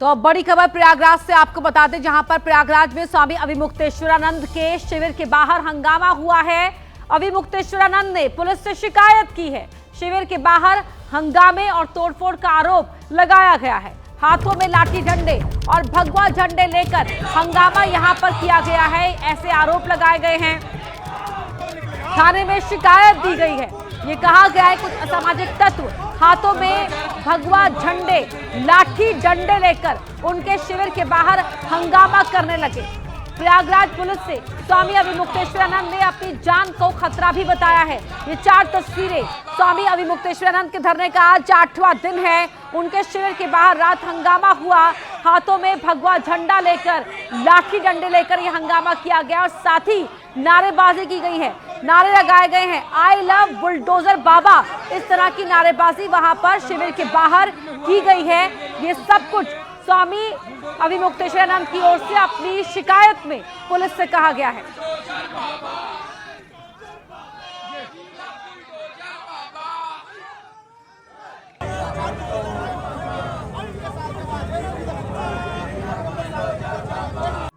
तो अब बड़ी खबर प्रयागराज से आपको बता दें, जहां पर प्रयागराज में स्वामी अविमुक्तेश्वरानंद के शिविर के बाहर हंगामा हुआ है। अविमुक्तेश्वरानंद ने पुलिस से शिकायत की है। शिविर के बाहर हंगामे और तोड़फोड़ का आरोप लगाया गया है। हाथों में लाठी डंडे और भगवा झंडे लेकर हंगामा यहां पर किया गया है, ऐसे आरोप लगाए गए हैं। थाने में शिकायत दी गई है। ये कहा गया है कुछ असामाजिक तत्व हाथों में भगवा झंडे लाठी डंडे लेकर उनके शिविर के बाहर हंगामा करने लगे। प्रयागराज पुलिस से स्वामी अविमुक्तेश्वरानंद ने अपनी जान को खतरा भी बताया है। ये 4 तस्वीरें स्वामी अविमुक्तेश्वरानंद के धरने का आज 8वां दिन है। उनके शिविर के बाहर रात हंगामा हुआ। हाथों में भगवा झंडा लेकर लाठी डंडे लेकर ये हंगामा किया गया और साथ ही नारेबाजी की गई है। नारे लगाए गए हैं, आई लव बुलडोजर बाबा, इस तरह की नारेबाजी वहां पर शिविर के बाहर की गई है। ये सब कुछ स्वामी अविमुक्तेश्वरानंद की ओर से अपनी शिकायत में पुलिस से कहा गया है।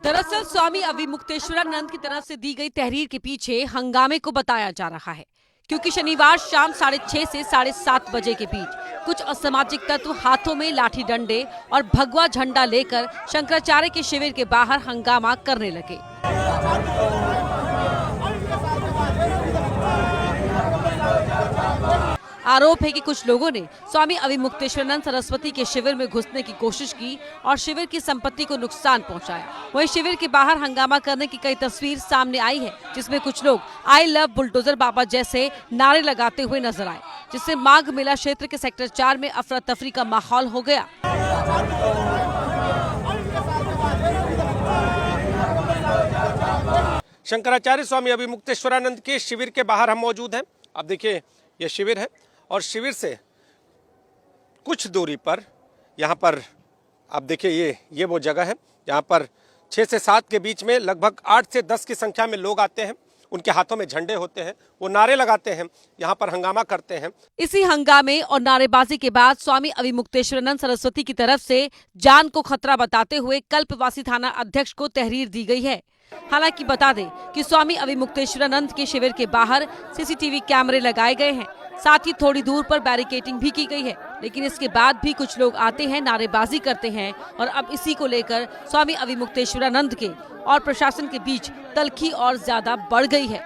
दरअसल स्वामी अविमुक्तेश्वरानंद की तरफ से दी गई तहरीर के पीछे हंगामे को बताया जा रहा है, क्योंकि शनिवार शाम 6:30 से 7:30 बजे के बीच कुछ असामाजिक तत्व हाथों में लाठी डंडे और भगवा झंडा लेकर शंकराचार्य के शिविर के बाहर हंगामा करने लगे। आरोप है कि कुछ लोगों ने स्वामी अविमुक्तेश्वरानंद सरस्वती के शिविर में घुसने की कोशिश की और शिविर की संपत्ति को नुकसान पहुंचाया। वहीं शिविर के बाहर हंगामा करने की कई तस्वीर सामने आई है, जिसमें कुछ लोग आई लव बुलडोजर बाबा जैसे नारे लगाते हुए नजर आए, जिससे माघ मेला क्षेत्र के सेक्टर 4 में अफरा तफरी का माहौल हो गया। शंकराचार्य स्वामी अविमुक्तेश्वरानंद के शिविर के बाहर हम मौजूद हैं। आप देखिए, यह शिविर है और शिविर से कुछ दूरी पर यहाँ पर आप देखिए ये वो जगह है जहाँ पर 6 से 7 के बीच में लगभग 8 से 10 की संख्या में लोग आते हैं। उनके हाथों में झंडे होते हैं, वो नारे लगाते हैं, यहाँ पर हंगामा करते हैं। इसी हंगामे और नारेबाजी के बाद स्वामी अविमुक्तेश्वरानंद सरस्वती की तरफ से जान को खतरा बताते हुए कल्पवासी थाना अध्यक्ष को तहरीर दी गई है। हालांकि बता दें कि स्वामी अविमुक्तेश्वरानंद के शिविर के बाहर सीसीटीवी कैमरे लगाए गए हैं, साथ ही थोड़ी दूर पर बैरिकेडिंग भी की गई है, लेकिन इसके बाद भी कुछ लोग आते हैं, नारेबाजी करते हैं और अब इसी को लेकर स्वामी अविमुक्तेश्वरानंद के और प्रशासन के बीच तल्खी और ज्यादा बढ़ गई है।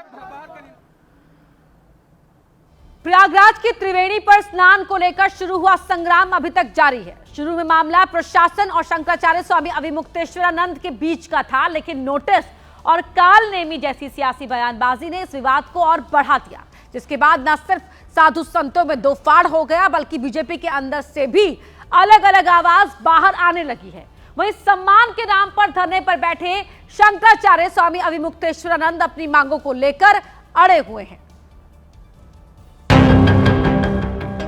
प्रयागराज की त्रिवेणी पर स्नान को लेकर शुरू हुआ संग्राम अभी तक जारी है। शुरू में मामला प्रशासन और शंकराचार्य स्वामी अविमुक्तेश्वरानंद के बीच का था, लेकिन नोटिस और काल नेमी जैसी सियासी बयानबाजी ने इस विवाद को और बढ़ा दिया, जिसके बाद न सिर्फ साधु संतों में दो फाड़ हो गया, बल्कि बीजेपी के अंदर से भी अलग अलग आवाज बाहर आने लगी है। वहीं सम्मान के नाम पर धरने पर बैठे शंकराचार्य स्वामी अविमुक्तेश्वरानंद अपनी मांगों को लेकर अड़े हुए हैं।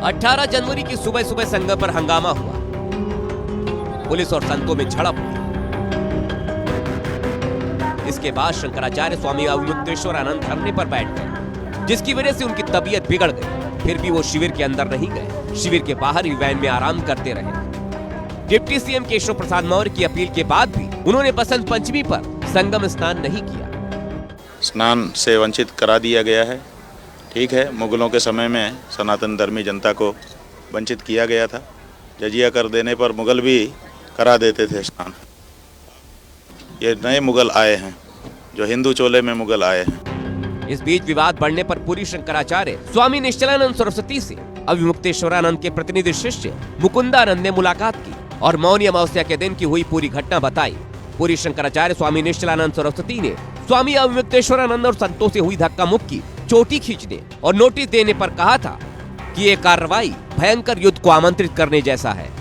18 जनवरी की सुबह सुबह संगम पर हंगामा हुआ। पुलिस और संतों में झड़प हुई। इसके बाद शंकराचार्य स्वामी अविमुक्तेश्वरानंद धरने पर बैठ गए, जिसकी वजह से उनकी तबीयत बिगड़ गई। फिर भी वो शिविर के अंदर नहीं गए, शिविर के बाहर ही वैन में आराम करते रहे। डिप्टी सीएम केशव प्रसाद मौर्य की अपील के बाद भी उन्होंने बसंत पंचमी पर संगम स्नान नहीं किया। स्नान से वंचित करा दिया गया है। ठीक है, मुगलों के समय में सनातन धर्मी जनता को वंचित किया गया था। जजिया कर देने पर मुगल भी करा देते थे स्नान। ये नए मुगल आए हैं, जो हिंदू चोले में मुगल आए हैं। इस बीच विवाद बढ़ने पर पूरी शंकराचार्य स्वामी निश्चलानंद सरस्वती से अविमुक्तेश्वरानंद के प्रतिनिधि शिष्य मुकुंदानंद ने मुलाकात की और मौनी अमावस्या के दिन की हुई पूरी घटना बताई। पूरी शंकराचार्य स्वामी निश्चलानंद सरस्वती ने स्वामी अविमुक्तेश्वरानंद और संतों से हुई धक्का मुक्की, चोटी खींचने और नोटिस देने पर कहा था कि ये कार्रवाई भयंकर युद्ध को आमंत्रित करने जैसा है।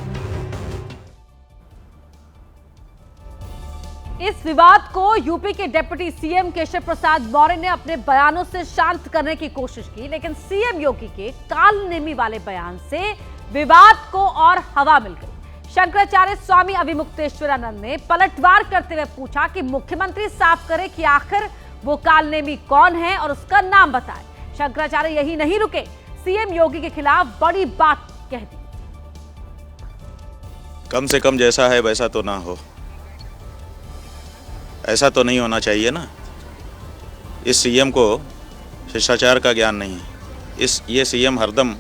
इस विवाद को यूपी के डिप्टी सीएम केशव प्रसाद मौर्य ने अपने बयानों से शांत करने की कोशिश की, लेकिन सीएम योगी के कालनेमी वाले बयान से विवाद को और हवा मिल गई। शंकराचार्य स्वामी अविमुक्तेश्वरानंद ने पलटवार करते हुए पूछा कि मुख्यमंत्री साफ करे कि आखिर वो कालनेमी कौन है और उसका नाम बताए। शंकराचार्य यही नहीं रुके, सीएम योगी के खिलाफ बड़ी बात कह दी। कम से कम जैसा है वैसा तो ना हो, ऐसा तो नहीं होना चाहिए ना। इस सीएम को शिष्टाचार का ज्ञान नहीं है। ये सीएम हरदम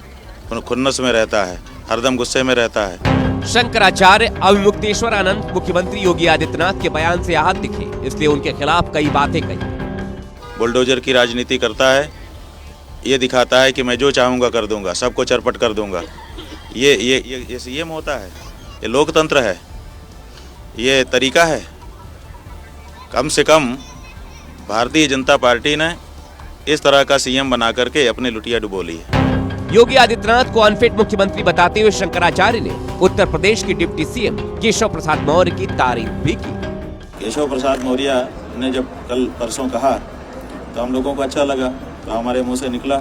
खुन्नस में रहता है, हरदम गुस्से में रहता है। शंकराचार्य अविमुक्तेश्वरानंद मुख्यमंत्री योगी आदित्यनाथ के बयान से आहत दिखे, इसलिए उनके खिलाफ कई बातें कही। बुलडोजर की राजनीति करता है, ये दिखाता है कि मैं जो चाहूँगा कर दूंगा, सबको चरपट कर दूंगा। ये सीएम होता है? ये लोकतंत्र है? ये तरीका है? कम से कम भारतीय जनता पार्टी ने इस तरह का सीएम बना करके अपनी लुटिया डुबो ली है। योगी आदित्यनाथ को अनफिट मुख्यमंत्री बताते हुए शंकराचार्य ने उत्तर प्रदेश के डिप्टी सीएम केशव प्रसाद मौर्य की तारीफ भी की। केशव प्रसाद मौर्य ने जब कल परसों कहा तो हम लोगों को अच्छा लगा, तो हमारे मुंह से निकला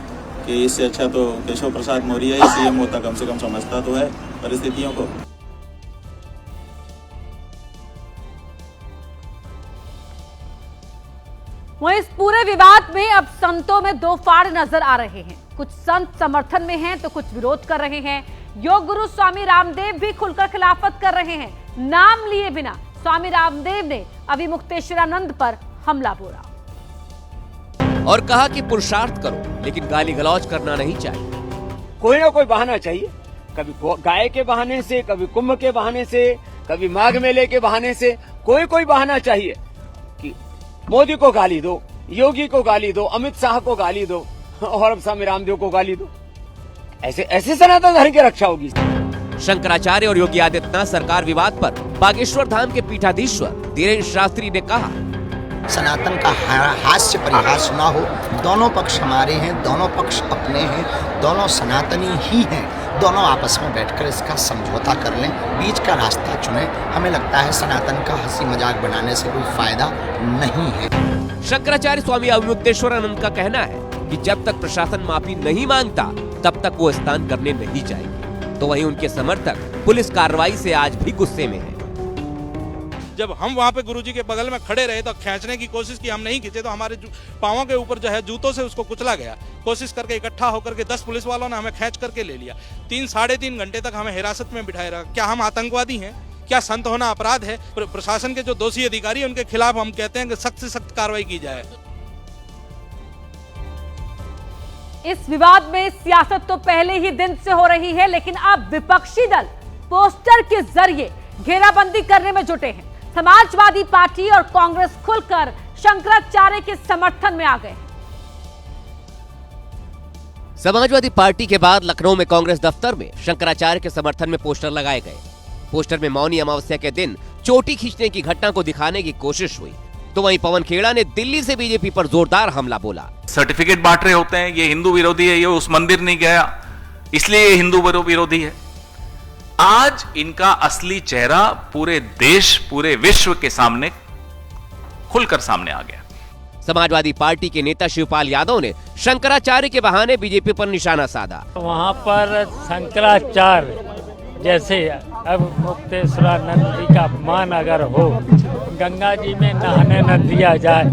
कि इससे अच्छा तो केशव प्रसाद मौर्य ही सीएम होता, कम से कम समझता तो है परिस्थितियों को। वहीं इस पूरे विवाद में अब संतों में दो फाड़ नजर आ रहे हैं। कुछ संत समर्थन में हैं तो कुछ विरोध कर रहे हैं। योग गुरु स्वामी रामदेव भी खुलकर खिलाफत कर रहे हैं। नाम लिए बिना स्वामी रामदेव ने अविमुक्तेश्वरानंद पर हमला बोला और कहा कि पुरुषार्थ करो, लेकिन गाली गलौज करना नहीं चाहिए। कोई ना कोई बहाना चाहिए, कभी गाय के बहाने से, कभी कुंभ के बहाने से, कभी माघ मेले के बहाने से, कोई बहाना चाहिए कि मोदी को गाली दो, योगी को गाली दो, अमित शाह को गाली दो और अब स्वामी रामदेव को गाली दो। ऐसे सनातन धर्म की रक्षा होगी। शंकराचार्य और योगी आदित्यनाथ सरकार विवाद पर बागेश्वर धाम के पीठाधीश्वर धीरेन्द्र शास्त्री ने कहा, सनातन का हास्य परिहास ना हो। दोनों पक्ष हमारे हैं, दोनों पक्ष अपने हैं, दोनों सनातनी ही हैं। दोनों आपस में बैठकर इसका समझौता कर लें, बीच का रास्ता चुनें। हमें लगता है सनातन का हंसी मजाक बनाने से कोई फायदा नहीं है। शंकराचार्य स्वामी अविमुक्तेश्वरानंद का कहना है कि जब तक प्रशासन माफी नहीं मांगता तब तक वो स्नान करने नहीं जाएंगे। तो वहीं उनके समर्थक पुलिस कार्रवाई से आज भी गुस्से में हैं। जब हम वहाँ पे गुरुजी के बगल में खड़े रहे तो खींचने की कोशिश की, हम नहीं खींचे तो हमारे पाँवों के ऊपर जो है जूतों से उसको कुचला गया। कोशिश करके इकट्ठा होकर के 10 पुलिस वालों ने हमें खींच करके ले लिया। 3-3.5 घंटे तक हमें हिरासत में बिठाए रखा। क्या हम आतंकवादी हैं? क्या संत होना अपराध है? प्रशासन के जो दोषी अधिकारी हैं उनके खिलाफ हम कहते हैं कि सख्त से सख्त कार्रवाई की जाए। इस विवाद में सियासत तो पहले ही दिन से हो रही है, लेकिन अब विपक्षी दल पोस्टर के जरिए घेराबंदी करने में जुटे हैं। समाजवादी पार्टी और कांग्रेस खुलकर शंकराचार्य के समर्थन में आ गए। समाजवादी पार्टी के बाद लखनऊ में कांग्रेस दफ्तर में शंकराचार्य के समर्थन में पोस्टर लगाए गए। पोस्टर में मौनी अमावस्या के दिन चोटी खींचने की घटना को दिखाने की कोशिश हुई। तो वहीं पवन खेड़ा ने दिल्ली से बीजेपी पर जोरदार हमला बोला। सर्टिफिकेट बांट रहे होते हैं, ये हिंदू विरोधी है, ये उस मंदिर नहीं गया इसलिए ये हिंदू विरोधी है। आज इनका असली चेहरा पूरे देश, पूरे विश्व के सामने खुलकर सामने आ गया। समाजवादी पार्टी के नेता शिवपाल यादव ने शंकराचार्य के बहाने बीजेपी पर निशाना साधा। वहाँ पर शंकराचार्य जैसे अविमुक्तेश्वरानंद जी का अपमान अगर हो, गंगा जी में नहाने न दिया जाए,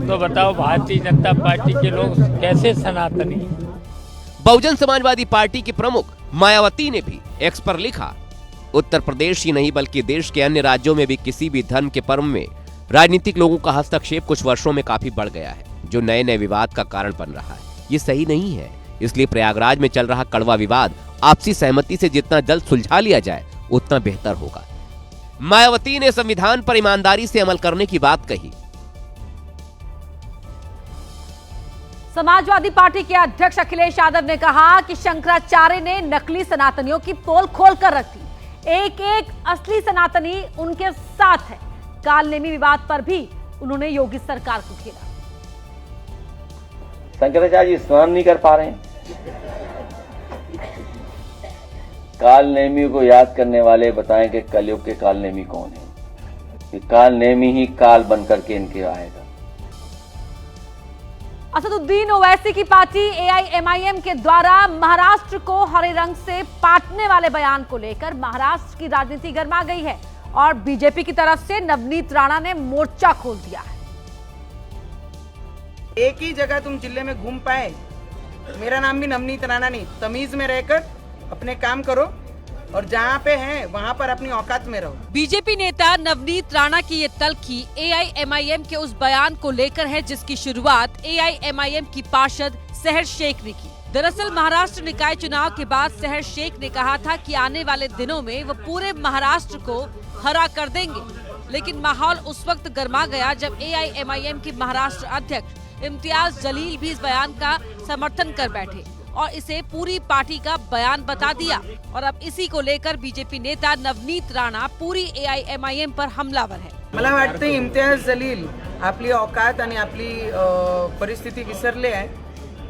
तो बताओ भारतीय जनता पार्टी के लोग कैसे सनातनी। बहुजन समाजवादी पार्टी की प्रमुख मायावती ने भी एक्स पर लिखा, उत्तर प्रदेश ही नहीं बल्कि देश के अन्य राज्यों में भी किसी भी धर्म के पर्व में राजनीतिक लोगों का हस्तक्षेप कुछ वर्षों में काफी बढ़ गया है, जो नए नए विवाद का कारण बन रहा है। ये सही नहीं है। इसलिए प्रयागराज में चल रहा कड़वा विवाद आपसी सहमति से जितना जल्द सुलझा लिया जाए उतना बेहतर होगा। मायावती ने संविधान पर ईमानदारी से अमल करने की बात कही। समाजवादी पार्टी के अध्यक्ष अखिलेश यादव ने कहा कि शंकराचार्य ने नकली सनातनियों की पोल खोल कर रख दी। एक एक असली सनातनी उनके साथ है। कालनेमी विवाद पर भी उन्होंने योगी सरकार को घेरा। शंकराचार्य स्नान नहीं कर पा रहे हैं। कालनेमी को याद करने वाले बताएं कि कलयुग के कालनेमी कौन है। कि कालनेमी ही काल बनकर के इनके आएगा। असदुद्दीन ओवैसी की पार्टी AIMIM के द्वारा महाराष्ट्र को हरे रंग से पाटने वाले बयान को लेकर महाराष्ट्र की राजनीति गर्मा गई है और बीजेपी की तरफ से नवनीत राणा ने मोर्चा खोल दिया है। एक ही जगह तुम जिले में घूम पाए। मेरा नाम भी नवनीत राणा नहीं, तमीज में रहकर अपने काम करो। और जहाँ पे हैं वहाँ पर अपनी औकात में रहो। बीजेपी नेता नवनीत राणा की ये तल्खी एआईएमआईएम के उस बयान को लेकर है जिसकी शुरुआत एआईएमआईएम की पार्षद सहर शेख ने की। दरअसल महाराष्ट्र निकाय चुनाव के बाद सहर शेख ने कहा था कि आने वाले दिनों में वो पूरे महाराष्ट्र को हरा कर देंगे, लेकिन माहौल उस वक्त गर्मा गया जब एआईएमआईएम के महाराष्ट्र अध्यक्ष इम्तियाज जलील भी इस बयान का समर्थन कर बैठे और इसे पूरी पार्टी का बयान बता दिया। और अब इसी को लेकर बीजेपी नेता नवनीत राणा पूरी एआईएमआईएम पर हमलावर है। मला वाटते इम्तियाज जलील आपली औकात आणि आपली परिस्थिती विसरले आहे।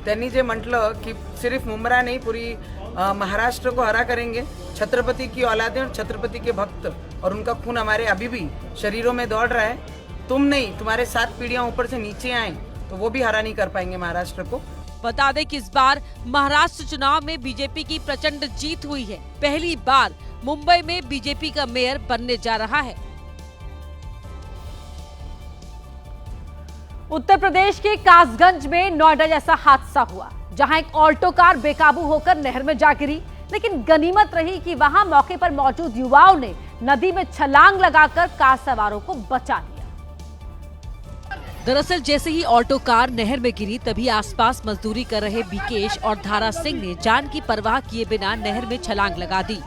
त्यांनी जे म्हटलं की सिर्फ मुंब्रा नहीं पूरी महाराष्ट्र को हरा करेंगे, छत्रपति की औलादें और छत्रपति के भक्त और उनका खून हमारे अभी भी शरीरों में दौड़ रहा है। तुम नहीं, तुम्हारे 7 पीढ़ियां ऊपर से नीचे आए तो वो भी हरा नहीं कर पाएंगे महाराष्ट्र को। बता दें कि इस बार महाराष्ट्र चुनाव में बीजेपी की प्रचंड जीत हुई है। पहली बार मुंबई में बीजेपी का मेयर बनने जा रहा है। उत्तर प्रदेश के कासगंज में नोएडा जैसा हादसा हुआ, जहां एक ऑल्टो कार बेकाबू होकर नहर में जा गिरी, लेकिन गनीमत रही कि वहां मौके पर मौजूद युवाओं ने नदी में छलांग लगाकर कार सवारों को बचा लिया। दरअसल जैसे ही ऑल्टो कार नहर में गिरी तभी आसपास मजदूरी कर रहे बीकेश और धारा सिंह ने जान की परवाह किए बिना नहर में छलांग लगा दी,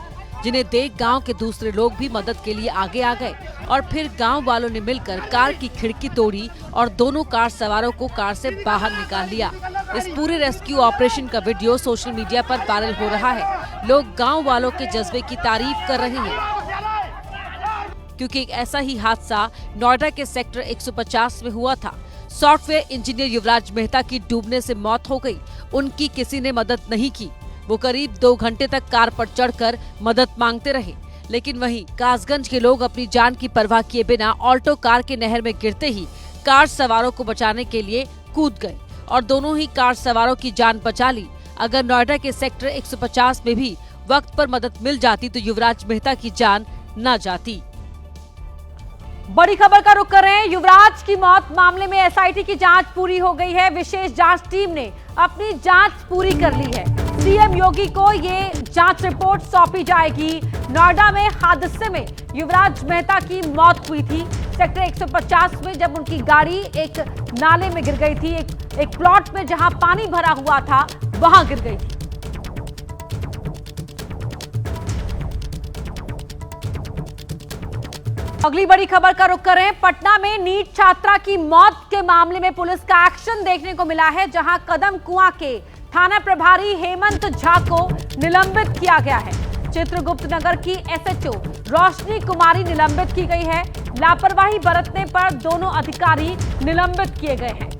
जिन्हें देख गांव के दूसरे लोग भी मदद के लिए आगे आ गए और फिर गांव वालों ने मिलकर कार की खिड़की तोड़ी और दोनों कार सवारों को कार से बाहर निकाल लिया। इस पूरे रेस्क्यू ऑपरेशन का वीडियो सोशल मीडिया पर वायरल हो रहा है। लोग गांव वालों के जज्बे की तारीफ कर रहे हैं, क्योंकि एक ऐसा ही हादसा नोएडा के सेक्टर 150 में हुआ था। सॉफ्टवेयर इंजीनियर युवराज मेहता की डूबने से मौत हो गई। उनकी किसी ने मदद नहीं की। वो करीब 2 घंटे तक कार पर चढ़कर मदद मांगते रहे, लेकिन वहीं कासगंज के लोग अपनी जान की परवाह किए बिना ऑल्टो कार के नहर में गिरते ही कार सवारों को बचाने के लिए कूद गए और दोनों ही कार सवारों की जान बचा ली। अगर नोएडा के सेक्टर 150 में भी वक्त पर मदद मिल जाती तो युवराज मेहता की जान न जाती। बड़ी खबर का रुख कर रहे हैं। युवराज की मौत मामले में एसआईटी की जांच पूरी हो गई है। विशेष जांच टीम ने अपनी जांच पूरी कर ली है। सीएम योगी को ये जांच रिपोर्ट सौंपी जाएगी। नोएडा में हादसे में युवराज मेहता की मौत हुई थी सेक्टर 150 में, जब उनकी गाड़ी एक नाले में गिर गई थी। एक प्लॉट में जहां पानी भरा हुआ था वहां गिर गई थी। अगली बड़ी खबर का रुख करें। पटना में नीट छात्रा की मौत के मामले में पुलिस का एक्शन देखने को मिला है, जहां कदम कुआं के थाना प्रभारी हेमंत झा को निलंबित किया गया है। चित्रगुप्त नगर की एसएचओ रोशनी कुमारी निलंबित की गई है। लापरवाही बरतने पर दोनों अधिकारी निलंबित किए गए हैं।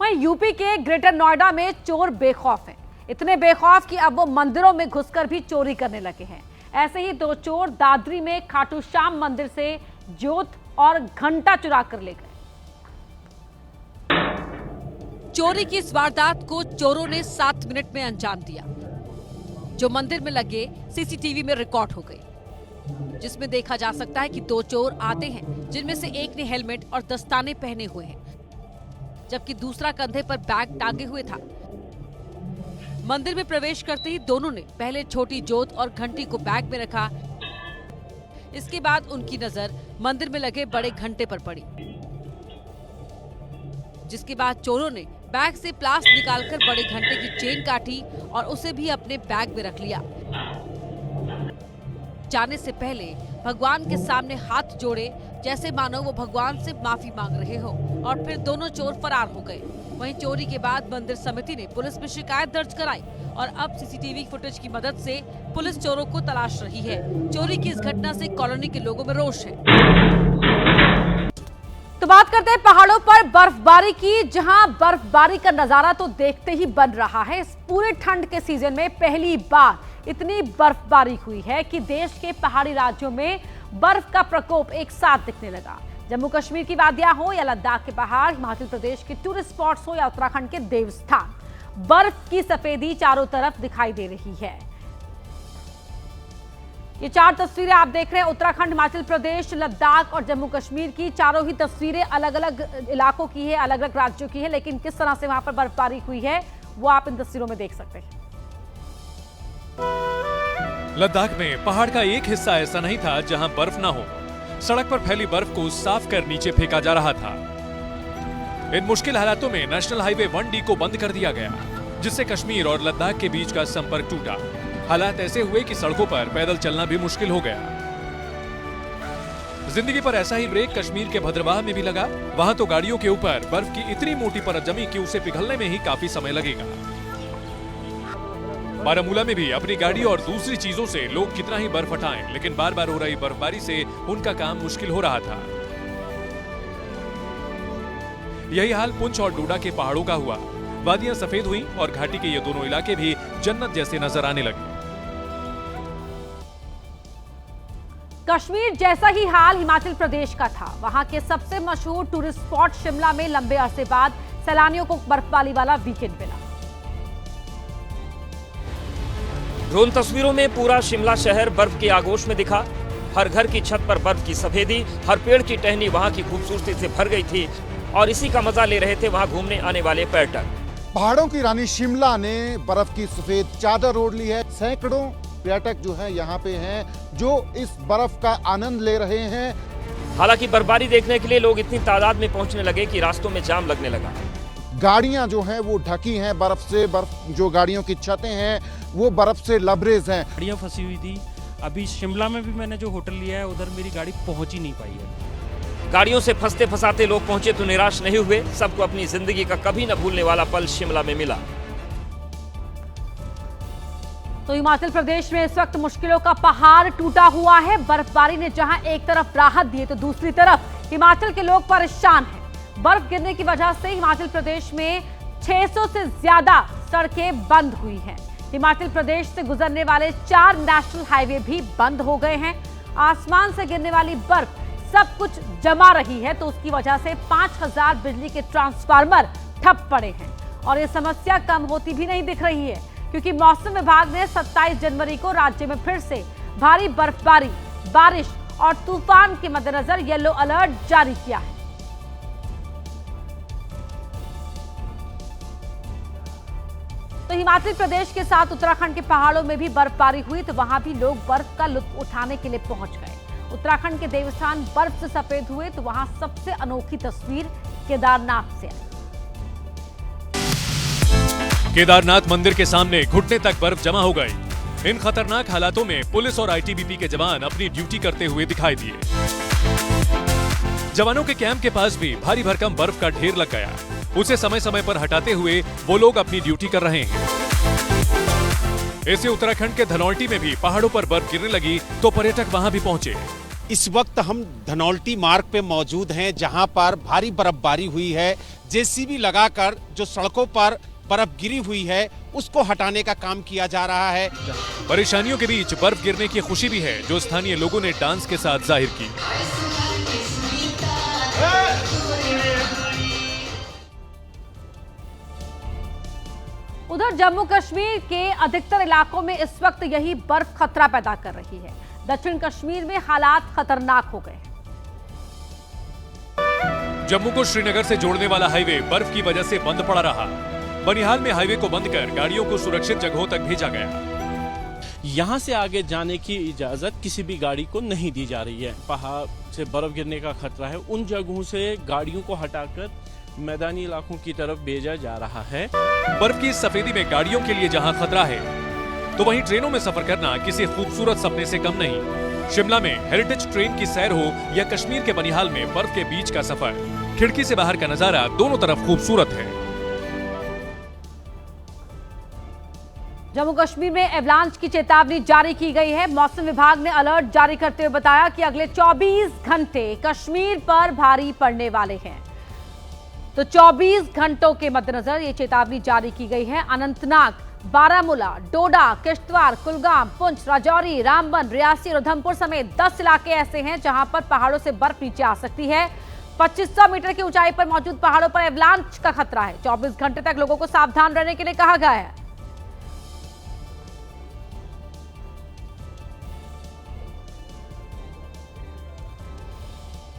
वहीं यूपी के ग्रेटर नोएडा में चोर बेखौफ हैं। इतने बेखौफ कि अब वो मंदिरों में घुसकर भी चोरी करने लगे हैं। ऐसे ही 2 चोर दादरी में खाटू श्याम मंदिर से ज्योत और घंटा चुरा कर ले गए। चोरी की इस वारदात को चोरों ने 7 मिनट में अंजाम दिया, जो मंदिर में लगे सीसीटीवी में रिकॉर्ड हो गई, जिसमें देखा जा सकता है कि 2 चोर आते हैं, जिनमें से एक ने हेलमेट और दस्ताने पहने हुए हैं, जबकि दूसरा कंधे पर बैग टांगे हुए था। मंदिर में प्रवेश करते ही दोनों ने पहले छोटी जोत और घंटी को बैग में रखा। इसके बाद उनकी नजर मंदिर में लगे बड़े घंटे पर पड़ी, जिसके बाद चोरों ने बैग से प्लास निकालकर बड़े घंटे की चेन काटी और उसे भी अपने बैग में रख लिया। जाने से पहले भगवान के सामने हाथ जोड़े, जैसे मानो वो भगवान से माफी मांग रहे हो, और फिर दोनों चोर फरार हो गए। वहीं चोरी के बाद मंदिर समिति ने पुलिस में शिकायत दर्ज कराई और अब सीसीटीवी फुटेज की मदद से पुलिस चोरों को तलाश रही है। चोरी की इस घटना से कॉलोनी के लोगों में रोष है। तो बात करते हैं पहाड़ों पर बर्फबारी की, जहां बर्फबारी का नजारा तो देखते ही बन रहा है। इस पूरे ठंड के सीजन में पहली बार इतनी बर्फबारी हुई है कि देश के पहाड़ी राज्यों में बर्फ का प्रकोप एक साथ दिखने लगा। जम्मू कश्मीर की वादियां हो या लद्दाख के पहाड़, हिमाचल प्रदेश के टूरिस्ट स्पॉट्स हो या उत्तराखंड के देवस्थान, बर्फ की सफेदी चारों तरफ दिखाई दे रही है। ये 4 तस्वीरें आप देख रहे हैं उत्तराखंड, हिमाचल प्रदेश, लद्दाख और जम्मू कश्मीर की। चारों ही तस्वीरें अलग अलग इलाकों की है, अलग अलग राज्यों की है, लेकिन किस तरह से वहां पर बर्फबारी हुई है वो आप इन तस्वीरों में देख सकते हैं। लद्दाख में पहाड़ का एक हिस्सा ऐसा नहीं था जहां बर्फ ना हो। सड़क पर फैली बर्फ को साफ कर नीचे फेंका जा रहा था। इन मुश्किल हालातों में नेशनल हाईवे 1D को बंद कर दिया गया, जिससे कश्मीर और लद्दाख के बीच का संपर्क टूटा। हालात ऐसे हुए कि सड़कों पर पैदल चलना भी मुश्किल हो गया। जिंदगी पर ऐसा ही ब्रेक कश्मीर के भद्रवाह में भी लगा। वहां तो गाड़ियों के ऊपर बर्फ की इतनी मोटी परत जमी कि उसे पिघलने में ही काफी समय लगेगा। बारामूला में भी अपनी गाड़ी और दूसरी चीजों से लोग कितना ही बर्फ हटाएं, लेकिन बार बार हो रही बर्फबारी से उनका काम मुश्किल हो रहा था। यही हाल पुंछ और डोडा के पहाड़ों का हुआ। वादियां सफेद हुई और घाटी के ये दोनों इलाके भी जन्नत जैसे नजर आने लगे। कश्मीर जैसा ही हाल हिमाचल प्रदेश का था। वहां के सबसे मशहूर टूरिस्ट स्पॉट शिमला में लंबे अरसे बाद सैलानियों को बर्फबारी वाला वीकेंड मिला। ड्रोन तस्वीरों में पूरा शिमला शहर बर्फ की आगोश में दिखा। हर घर की छत पर बर्फ की सफेदी, हर पेड़ की टहनी वहां की खूबसूरती से भर गई थी और इसी का मजा ले रहे थे वहां घूमने आने वाले पर्यटक। पहाड़ों की रानी शिमला ने बर्फ की सफेद चादर ओढ़ ली है। सैकड़ों पर्यटक जो हैं यहाँ पे हैं, जो इस बर्फ का आनंद ले रहे हैं। हालांकि बर्फबारी देखने के लिए लोग इतनी तादाद में पहुंचने लगे कि रास्तों में जाम लगने लगा। गाड़ियां जो हैं वो ढकी हैं बर्फ से। बर्फ जो गाड़ियों की छतें हैं वो बर्फ से लबरेज हैं। गाड़ियां फंसी हुई थी। अभी शिमला में भी मैंने जो होटल लिया है उधर मेरी गाड़ी पहुंच ही नहीं पाई है। गाड़ियों से फंसते फंसाते लोग पहुंचे तो निराश नहीं हुए। सबको अपनी जिंदगी का कभी न भूलने वाला पल शिमला में मिला। तो हिमाचल प्रदेश में इस वक्त मुश्किलों का पहाड़ टूटा हुआ है। बर्फबारी ने जहां एक तरफ राहत दी है तो दूसरी तरफ हिमाचल के लोग परेशान हैं। बर्फ गिरने की वजह से हिमाचल प्रदेश में 600 से ज्यादा सड़कें बंद हुई हैं। हिमाचल प्रदेश से गुजरने वाले 4 नेशनल हाईवे भी बंद हो गए हैं। आसमान से गिरने वाली बर्फ सब कुछ जमा रही है तो उसकी वजह से 5000 बिजली के ट्रांसफार्मर ठप पड़े हैं और ये समस्या कम होती भी नहीं दिख रही है, क्योंकि मौसम विभाग ने 27 जनवरी को राज्य में फिर से भारी बर्फबारी, बारिश और तूफान के मद्देनजर येलो अलर्ट जारी किया है। तो हिमाचल प्रदेश के साथ उत्तराखंड के पहाड़ों में भी बर्फबारी हुई तो वहां भी लोग बर्फ का लुत्फ उठाने के लिए पहुंच गए। उत्तराखंड के देवस्थान बर्फ से सफेद हुए तो वहां सबसे अनोखी तस्वीर केदारनाथ से आई। केदारनाथ मंदिर के सामने घुटने तक बर्फ जमा हो गई। इन खतरनाक हालातों में पुलिस और आईटीबीपी के जवान अपनी ड्यूटी करते हुए दिखाई दिए। जवानों के कैंप के पास भी भारी भरकम बर्फ का ढेर लग गया। उसे समय समय पर हटाते हुए वो लोग अपनी ड्यूटी कर रहे हैं। ऐसे उत्तराखंड के धनौल्टी में भी पहाड़ों पर बर्फ गिरने लगी तो पर्यटक वहां भी पहुंचे। इस वक्त हम धनौल्टी मार्ग पे मौजूद हैं, जहां पर भारी बर्फबारी हुई है। जेसीबी लगाकर जो सड़कों पर बर्फ गिरी हुई है उसको हटाने का काम किया जा रहा है। परेशानियों के बीच बर्फ गिरने की खुशी भी है, जो स्थानीय लोगों ने डांस के साथ जाहिर की। उधर जम्मू कश्मीर के अधिकतर इलाकों में इस वक्त यही बर्फ खतरा पैदा कर रही है। दक्षिण कश्मीर में हालात खतरनाक हो गए। जम्मू को श्रीनगर से जोड़ने वाला हाईवे बर्फ की वजह से बंद पड़ा रहा। बनिहाल में हाईवे को बंद कर गाड़ियों को सुरक्षित जगहों तक भेजा गया। यहाँ से आगे जाने की इजाजत किसी भी गाड़ी को नहीं दी जा रही है। पहाड़ से बर्फ गिरने का खतरा है, उन जगहों से गाड़ियों को हटाकर मैदानी इलाकों की तरफ भेजा जा रहा है। बर्फ की सफेदी में गाड़ियों के लिए जहां खतरा है, तो वहीं ट्रेनों में सफर करना किसी खूबसूरत सपने से कम नहीं। शिमला में हेरिटेज ट्रेन की सैर हो या कश्मीर के बनिहाल में बर्फ के बीच का सफर, खिड़की से बाहर का नजारा दोनों तरफ खूबसूरत है। जम्मू कश्मीर में एवलांच की चेतावनी जारी की गई है। मौसम विभाग ने अलर्ट जारी करते हुए बताया कि अगले 24 घंटे कश्मीर पर भारी पड़ने वाले हैं। तो 24 घंटों के मद्देनजर ये चेतावनी जारी की गई है। अनंतनाग, बारामूला, डोडा, किश्तवाड़, कुलगाम, पुंछ, राजौरी, रामबन, रियासी और उधमपुर समेत 10 इलाके ऐसे हैं जहां पर पहाड़ों से बर्फ नीचे आ सकती है। 2500 मीटर की ऊंचाई पर मौजूद पहाड़ों पर एवलांच का खतरा है। 24 घंटे तक लोगों को सावधान रहने के लिए कहा गया है।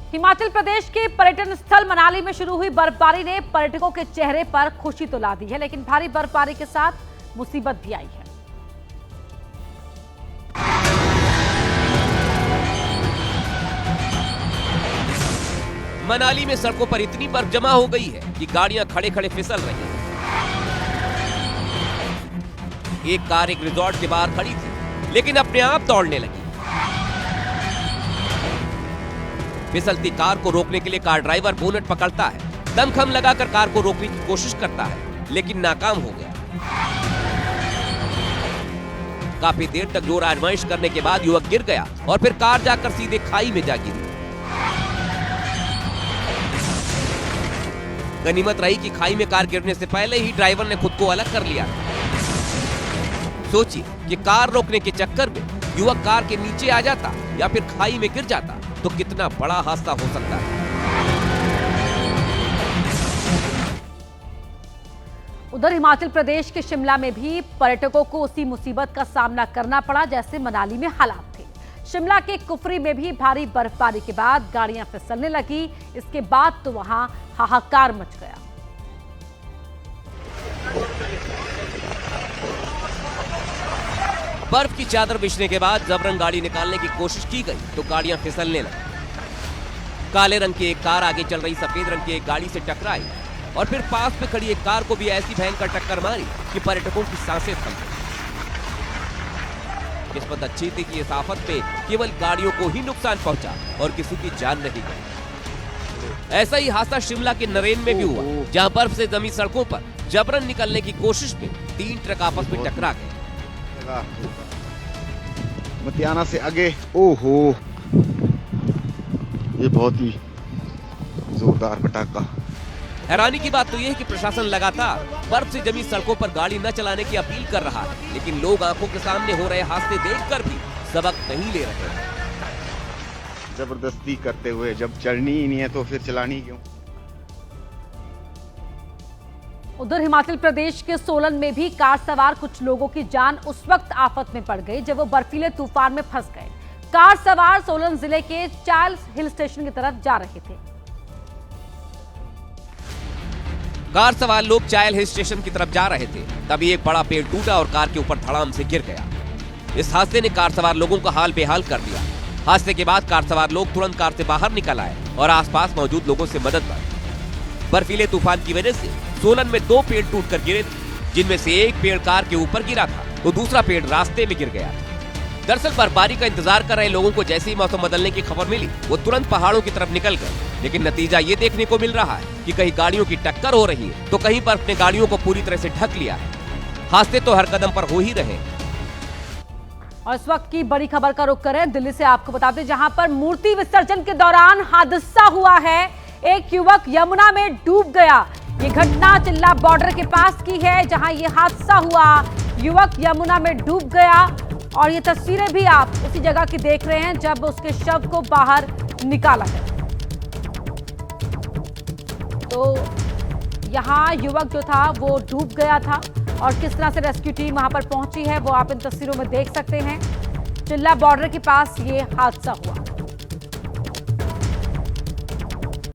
हिमाचल प्रदेश के पर्यटन स्थल मनाली में शुरू हुई बर्फबारी ने पर्यटकों के चेहरे पर खुशी तो ला दी है, लेकिन भारी बर्फबारी के साथ मुसीबत भी आई है। मनाली में सड़कों पर इतनी बर्फ जमा हो गई है कि गाड़ियां खड़े खड़े फिसल रही हैं। एक कार एक रिजॉर्ट के बाहर खड़ी थी, लेकिन अपने आप दौड़ने लगी। फिसलती कार को रोकने के लिए कार ड्राइवर बोनट पकड़ता है, दमखम लगाकर कार को रोकने की कोशिश करता है, लेकिन नाकाम हो गया। काफी देर तक जोर आजमाइश करने के बाद युवक गिर गया और फिर कार जाकर सीधे खाई में जा गिरी। गनीमत रही कि खाई में कार गिरने से पहले ही ड्राइवर ने खुद को अलग कर लिया। सोचिए कि कार रोकने के चक्कर में युवक कार के नीचे आ जाता या फिर खाई में गिर जाता तो कितना बड़ा हादसा हो सकता है। उधर हिमाचल प्रदेश के शिमला में भी पर्यटकों को उसी मुसीबत का सामना करना पड़ा जैसे मनाली में हालात थे। शिमला के कुफरी में भी भारी बर्फबारी के बाद गाड़ियां फिसलने लगी। इसके बाद तो वहां हाहाकार मच गया। बर्फ की चादर बिछने के बाद जबरन गाड़ी निकालने की कोशिश की गई तो गाड़ियां फिसलने लगी। काले रंग की एक कार आगे चल रही सफेद रंग की एक गाड़ी से टकराई और फिर पास में खड़ी एक कार को भी ऐसी भयंकर टक्कर मारी कि पर्यटकों की सांसें थम गईं। किस्मत अच्छी थी कि इस आफत पे केवल गाड़ियों को ही नुकसान पहुंचा और किसी की जान नहीं गई। ऐसा ही हादसा शिमला के नरेन में भी हुआ, जहां बर्फ से जमी सड़कों पर जबरन निकलने की कोशिश में 3 ट्रक आपस में टकरा गए। मतियाना से आगे, ओहो, ये बहुत ही जोरदार पटाखा। हैरानी की बात तो यह है कि प्रशासन लगातार बर्फ से जमी सड़कों पर गाड़ी न चलाने की अपील कर रहा है, लेकिन लोग आंखों के सामने हो रहे हादसे देखकर भी सबक नहीं ले रहे हैं। जबरदस्ती करते हुए जब चढ़नी ही नहीं है तो फिर चलानी क्यों? उधर हिमाचल प्रदेश के सोलन में भी कार सवार कुछ लोगों की जान उस वक्त आफत में पड़ गई जब वो बर्फीले तूफान में फंस गए। कार सवार सोलन जिले के चायल हिल स्टेशन की तरफ जा रहे थे। कार सवार लोग चायल हिल स्टेशन की तरफ जा रहे थे, तभी एक बड़ा पेड़ टूटा और कार के ऊपर धड़ाम से गिर गया। इस हादसे ने कार सवार लोगों का हाल बेहाल कर दिया। हादसे के बाद कार सवार लोग तुरंत कार से बाहर निकल आए और आसपास मौजूद लोगों से मदद मांगी। बर्फीले तूफान की वजह से सोलन में 2 पेड़ टूटकर गिरे थे, जिनमें से एक पेड़ कार के ऊपर गिरा था तो दूसरा पेड़ रास्ते में गिर गया। दरअसल बर्फबारी का इंतजार कर रहे लोगों को जैसे ही मौसम बदलने की खबर मिली, वो तुरंत पहाड़ों की तरफ निकल गए। लेकिन नतीजा ये देखने को मिल रहा है कि कहीं गाड़ियों की टक्कर हो रही है तो कहीं बर्फ ने गाड़ियों को पूरी तरह से ढक लिया है। हादसे तो हर कदम पर हो ही रहे। और इस वक्त की बड़ी खबर का रुख करें दिल्ली से। आपको बता दें, जहां पर मूर्ति विसर्जन के दौरान हादसा हुआ है। एक युवक यमुना में डूब गया। ये घटना चिल्ला बॉर्डर के पास की है, जहां ये हादसा हुआ। युवक यमुना में डूब गया और ये तस्वीरें भी आप उसी जगह की देख रहे हैं जब उसके शव को बाहर निकाला गया। तो यहाँ युवक जो था वो डूब गया था और किस तरह से रेस्क्यू टीम वहां पर पहुंची है वो आप इन तस्वीरों में देख सकते हैं। चिल्ला बॉर्डर के पास ये हादसा हुआ।